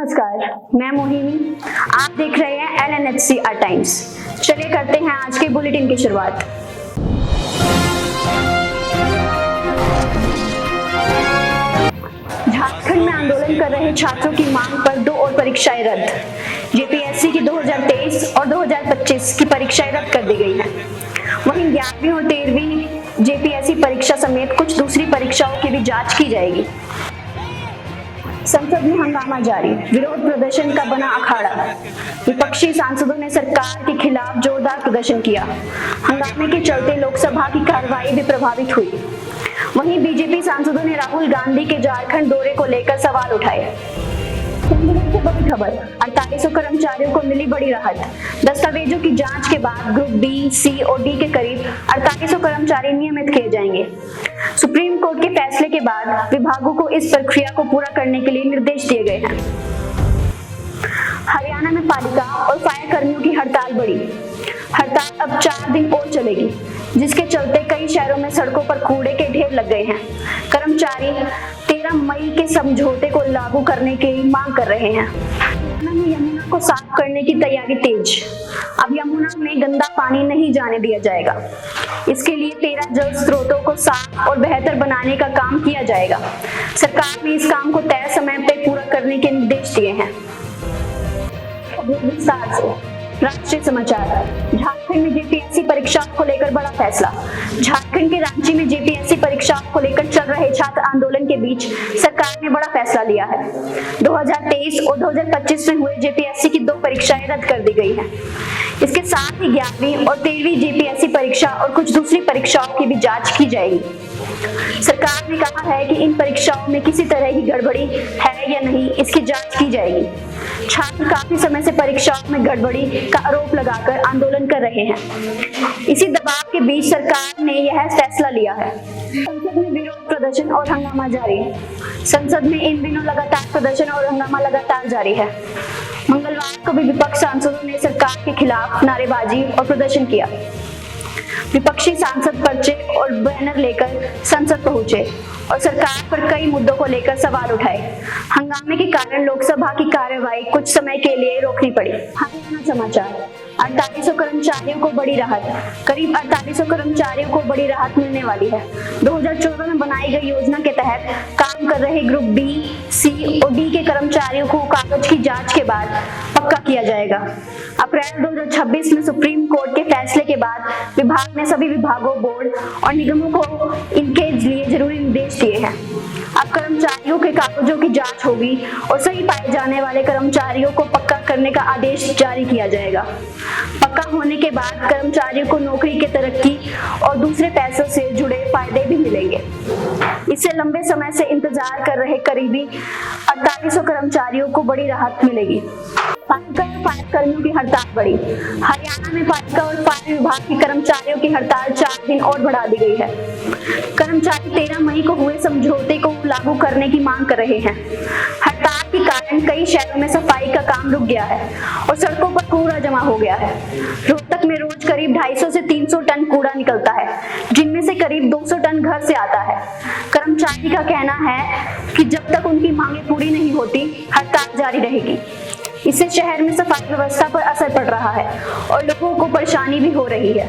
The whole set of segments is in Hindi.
नमस्कार, मैं मोहिनी। आप देख रहे हैं LNHCR टाइम्स। चलिए करते हैं आज के बुलेटिन की शुरुआत। झारखंड में आंदोलन कर रहे छात्रों की मांग पर 2 और परीक्षाएं रद्द। जेपीएससी की 2023 और 2025 की परीक्षाएं रद्द कर दी गई हैं। वहीं 11वीं और 13वीं जेपीएससी परीक्षा समेत कुछ दूसरी परीक्षाओं की भी जांच की जाएगी। संसद में हंगामा जारी, विरोध प्रदर्शन का बना अखाड़ा। विपक्षी सांसदों ने सरकार के खिलाफ जोरदार प्रदर्शन किया। हंगामे के चलते लोकसभा की कार्रवाई भी प्रभावित हुई। वहीं बीजेपी सांसदों ने राहुल गांधी के झारखंड दौरे को लेकर सवाल उठाए। बड़ी खबर, 4800 कर्मचारियों को मिली बड़ी राहत। दस्तावेजों की जांच के बाद ग्रुप बी, सी और डी के करीब 4800 कर्मचारी नियमित किए जाएंगे। सुप्रीम कोर्ट के फैसले के बाद विभागों को इस प्रक्रिया को पूरा करने के लिए निर्देश दिए गए हैं। हरियाणा में पालिका और फायर कर्मियों की हड़ताल बढ़ी। हड़ताल अब 4 दिन और चलेगी, जिसके चलते कई शहरों में सड़कों पर कूड़े के ढेर लग गए हैं। कर्मचारी 13 मई के समझौते को लागू करने की मांग कर रहे हैं। यमुना को साफ करने की तैयारी तेज। अब यमुना में गंदा पानी नहीं जाने दिया जाएगा। इसके लिए 13 जल स्रोतों को साफ और बेहतर बनाने का काम किया जाएगा। सरकार ने इस काम को तय समय पर पूरा करने के निर्देश दिए हैं। विस्तार से राष्ट्रीय समाचार। झारखंड में जेपीएससी परीक्षा को लेकर बड़ा फैसला। झारखंड के रांची में जेपीएससी परीक्षा को लेकर चल रहे छात्र आंदोलन के बीच सरकार ने बड़ा फैसला लिया है। 2023 और 2025 में हुए जेपीएससी की 2 परीक्षाएं रद्द कर दी गई हैं। इसके साथ ही 11वीं और 13वीं जेपीएससी परीक्षा और कुछ दूसरी परीक्षाओं की भी जांच की जाएगी। सरकार ने कहा है कि इन परीक्षाओं में किसी तरह की गड़बड़ी है या नहीं, इसकी जांच की जाएगी। छात्र काफी समय से परीक्षाओं में गड़बड़ी का आरोप लगाकर आंदोलन कर रहे हैं। इसी दबाव के बीच सरकार ने यह फैसला लिया है। संसद में विरोध प्रदर्शन और हंगामा जारी। संसद में इन दिनों लगातार प्रदर्शन और हंगामा लगातार जारी है। मंगलवार को भी विपक्ष सांसदों ने सरकार के खिलाफ नारेबाजी और प्रदर्शन किया। विपक्षी सांसद पर्चे और बैनर लेकर संसद पहुंचे और सरकार पर कई मुद्दों को लेकर सवाल उठाए। हंगामे के कारण लोकसभा की कार्यवाही कुछ समय के लिए रोकनी पड़ी। हरियाणा समाचार। 4800 कर्मचारियों को बड़ी राहत। करीब 4800 कर्मचारियों को बड़ी राहत मिलने वाली है। 2014 में बनाई गई योजना के तहत काम कर रहे ग्रुप बी, सी और डी के कर्मचारियों को कागज की जांच के बाद पक्का किया जाएगा। अप्रैल 2026 में सुप्रीम कोर्ट के फैसले के बाद विभाग ने सभी विभागों, बोर्ड और निगमों को इनके लिए जरूरी निर्देश दिए हैं। अब कर्मचारियों के कागजों की जांच होगी और सही पाए जाने वाले कर्मचारियों को पक्का करने का आदेश जारी किया जाएगा। पक्का होने के बाद कर्मचारियों को नौकरी के तरक्की और दूसरे पैसों से जुड़े फायदे भी मिलेंगे। इससे लंबे समय से इंतजार कर रहे करीबी 4800 कर्मचारियों को बड़ी राहत मिलेगी। पालिका और फायर कर्मियों की हड़ताल बढ़ी। हरियाणा में पालिका और फायर विभाग के कर्मचारियों की हड़ताल 4 दिन और बढ़ा दी गई है। कर्मचारी 13 मई को हुए समझौते को लागू करने की मांग कर रहे हैं। हड़ताल के कारण कई शहरों में सफाई का काम रुक गया है और सड़कों पर कूड़ा जमा हो गया है। रोहतक में रोज करीब 250 से 300 टन कूड़ा निकलता है, जिनमें से करीब 200 टन घर से आता है। कर्मचारी का कहना है कि जब तक उनकी मांगें पूरी नहीं होती, हड़ताल जारी रहेगी। इससे शहर में सफाई व्यवस्था पर असर पड़ रहा है और लोगों को परेशानी भी हो रही है।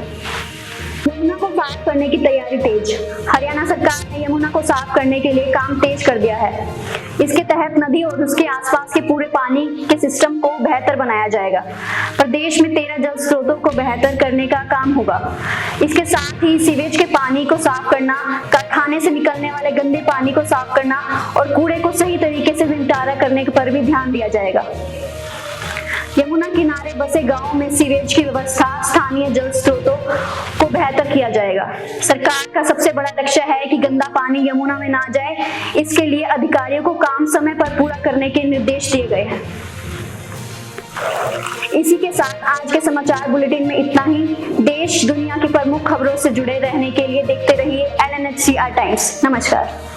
यमुना को साफ करने की तैयारी तेज। हरियाणा सरकार ने यमुना को साफ करने के लिए काम तेज कर दिया है। इसके तहत नदी और उसके आसपास के पूरे पानी के सिस्टम को बेहतर बनाया जाएगा। प्रदेश में 13 जल स्रोतों को बेहतर करने का काम होगा। इसके साथ ही सीवेज के पानी को साफ करना, कारखाने से निकलने वाले गंदे पानी को साफ करना और कूड़े को सही तरीके से निपटारा करने पर भी ध्यान दिया जाएगा। यमुना किनारे बसे गांवों में सीवेज की व्यवस्था, स्थानीय जल स्रोतों को बेहतर किया जाएगा। सरकार का सबसे बड़ा लक्ष्य है कि गंदा पानी यमुना में ना जाए। इसके लिए अधिकारियों को काम समय पर पूरा करने के निर्देश दिए गए हैं। इसी के साथ आज के समाचार बुलेटिन में इतना ही। देश दुनिया की प्रमुख खबरों से जुड़े रहने के लिए देखते रहिए LNHCR टाइम्स। नमस्कार।